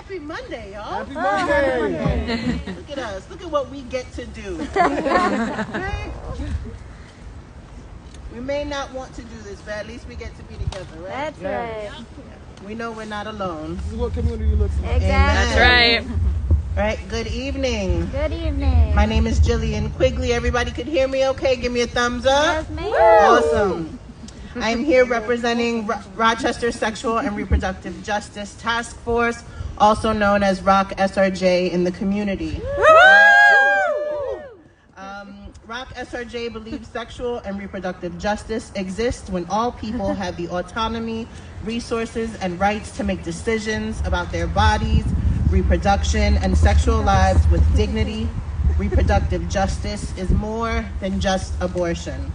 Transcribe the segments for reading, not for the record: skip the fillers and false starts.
Happy Monday, y'all. Happy Monday. Look at us. Look at what we get to do. Right? We may not want to do this, but at least we get to be together, right? That's right. We know we're not alone. This is what community looks like. Exactly. That's right. Right, good evening. Good evening. My name is Jillian Quigley. Everybody could hear me okay? Give me a thumbs up. Yes, ma'am. Awesome. I am here representing Rochester Sexual and Reproductive Justice Task Force, also known as Roc SRJ in the community. Roc SRJ believes sexual and reproductive justice exists when all people have the autonomy, resources, and rights to make decisions about their bodies, reproduction, and sexual lives with dignity. Reproductive justice is more than just abortion.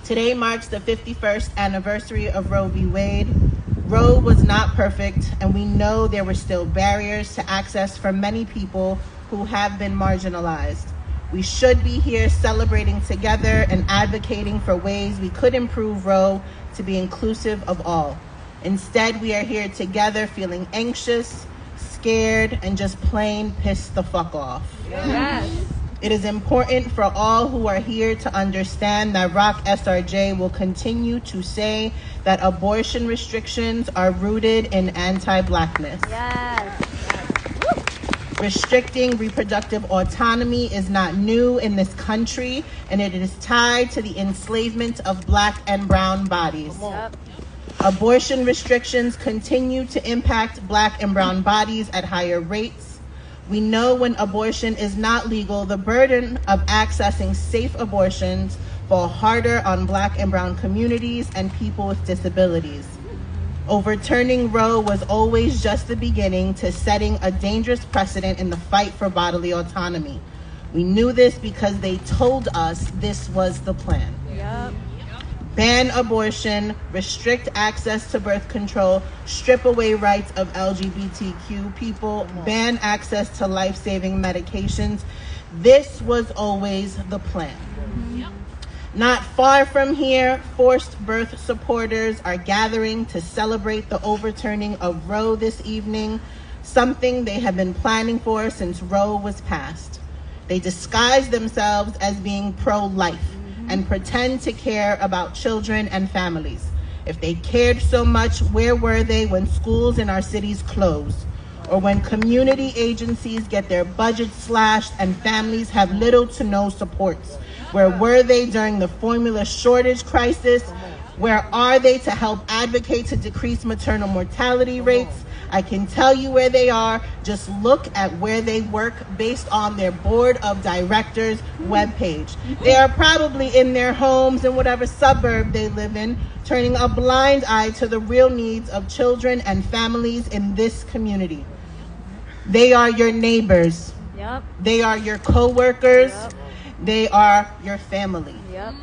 Today marks the 51st anniversary of Roe v. Wade. Roe was not perfect, and we know there were still barriers to access for many people who have been marginalized. We should be here celebrating together and advocating for ways we could improve Roe to be inclusive of all. Instead, we are here together feeling anxious, scared, and just plain pissed the fuck off. Yes. It is important for all who are here to understand that Roc SRJ will continue to say that abortion restrictions are rooted in anti-Blackness. Yes. Restricting reproductive autonomy is not new in this country, and it is tied to the enslavement of Black and brown bodies. Yep. Abortion restrictions continue to impact Black and brown bodies at higher rates. We know when abortion is not legal, the burden of accessing safe abortions fall harder on Black and brown communities and people with disabilities. Overturning Roe was always just the beginning to setting a dangerous precedent in the fight for bodily autonomy. We knew this because they told us this was the plan. Yep. Ban abortion, restrict access to birth control, strip away rights of LGBTQ people, ban access to life-saving medications. This was always the plan. Not far from here, forced birth supporters are gathering to celebrate the overturning of Roe this evening, something they have been planning for since Roe was passed. They disguise themselves as being pro-life and pretend to care about children and families. If they cared so much, where were they when schools in our cities closed? Or when community agencies get their budgets slashed and families have little to no supports? Where were they during the formula shortage crisis? Where are they to help advocate to decrease maternal mortality rates? I can tell you where they are. Just look at where they work based on their board of directors webpage. They are probably in their homes in whatever suburb they live in, turning a blind eye to the real needs of children and families in this community. They are your neighbors. Yep. They are your co-workers. Yep. They are your family. Yep.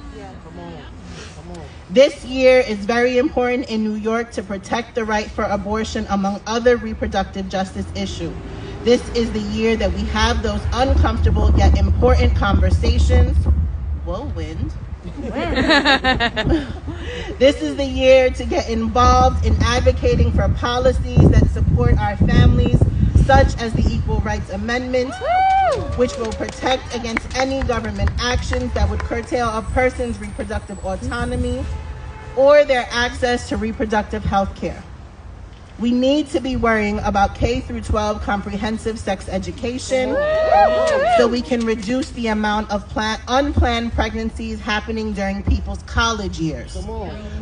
This year is very important in New York to protect the right for abortion, among other reproductive justice issues. This is the year that we have those uncomfortable yet important conversations. Whoa, wind. This is the year to get involved in advocating for policies that support our families, such as the Equal Rights Amendment, which will protect against any government actions that would curtail a person's reproductive autonomy or their access to reproductive health care. We need to be worrying about K-12 comprehensive sex education so we can reduce the amount of unplanned pregnancies happening during people's college years.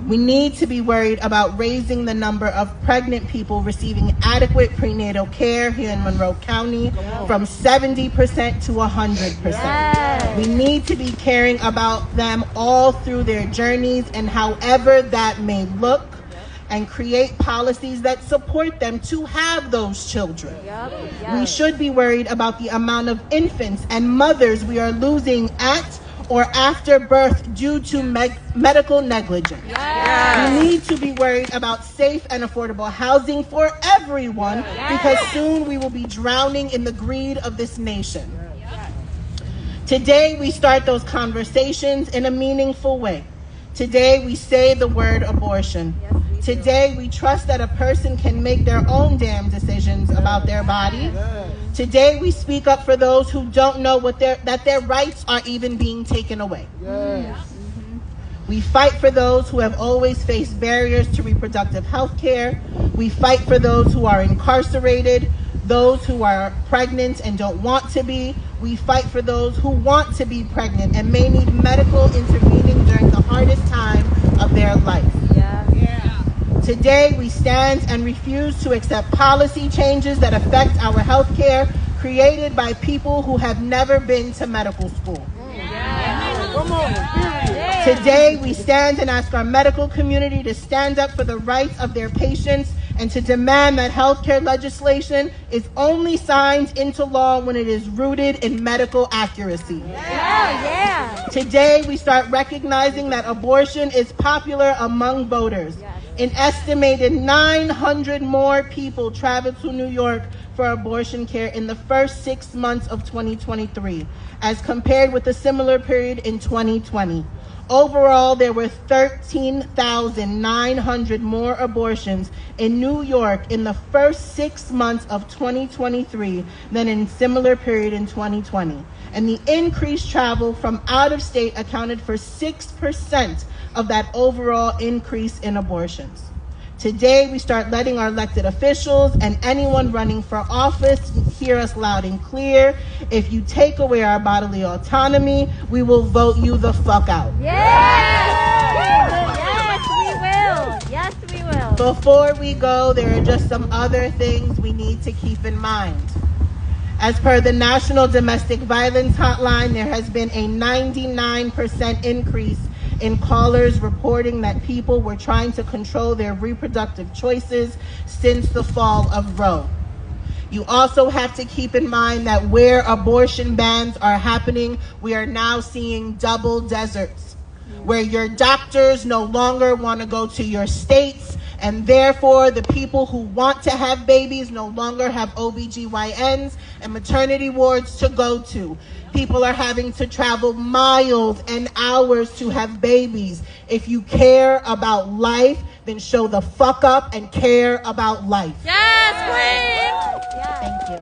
We need to be worried about raising the number of pregnant people receiving adequate prenatal care here in Monroe County from 70% to 100%. Yes. We need to be caring about them all through their journeys and however that may look, and create policies that support them to have those children. Yep. We should be worried about the amount of infants and mothers we are losing at or after birth due to medical negligence. Yes. We need to be worried about safe and affordable housing for everyone because soon we will be drowning in the greed of this nation. Today we start those conversations in a meaningful way. Today we say the word abortion. Today, we trust that a person can make their own damn decisions about their body. Today, we speak up for those who don't know that their rights are even being taken away. We fight for those who have always faced barriers to reproductive health care. We fight for those who are incarcerated, those who are pregnant and don't want to be. We fight for those who want to be pregnant and may need medical intervening during the hardest time of their life. Today, we stand and refuse to accept policy changes that affect our health care created by people who have never been to medical school. Today, we stand and ask our medical community to stand up for the rights of their patients and to demand that healthcare legislation is only signed into law when it is rooted in medical accuracy. Today, we start recognizing that abortion is popular among voters. An estimated 900 more people traveled to New York for abortion care in the first 6 months of 2023, as compared with a similar period in 2020. Overall, there were 13,900 more abortions in New York in the first 6 months of 2023 than in similar period in 2020. And the increased travel from out of state accounted for 6% of that overall increase in abortions. Today, we start letting our elected officials and anyone running for office hear us loud and clear. If you take away our bodily autonomy, we will vote you the fuck out. Yes, we will. Before we go, there are just some other things we need to keep in mind. As per the National Domestic Violence Hotline, there has been a 99% increase in callers reporting that people were trying to control their reproductive choices since the fall of Roe. You also have to keep in mind that where abortion bans are happening, we are now seeing double deserts, where your doctors no longer want to go to your states, and therefore the people who want to have babies no longer have OBGYNs and maternity wards to go to. People are having to travel miles and hours to have babies. If you care about life, then show the fuck up and care about life. Yes, queen! Thank you.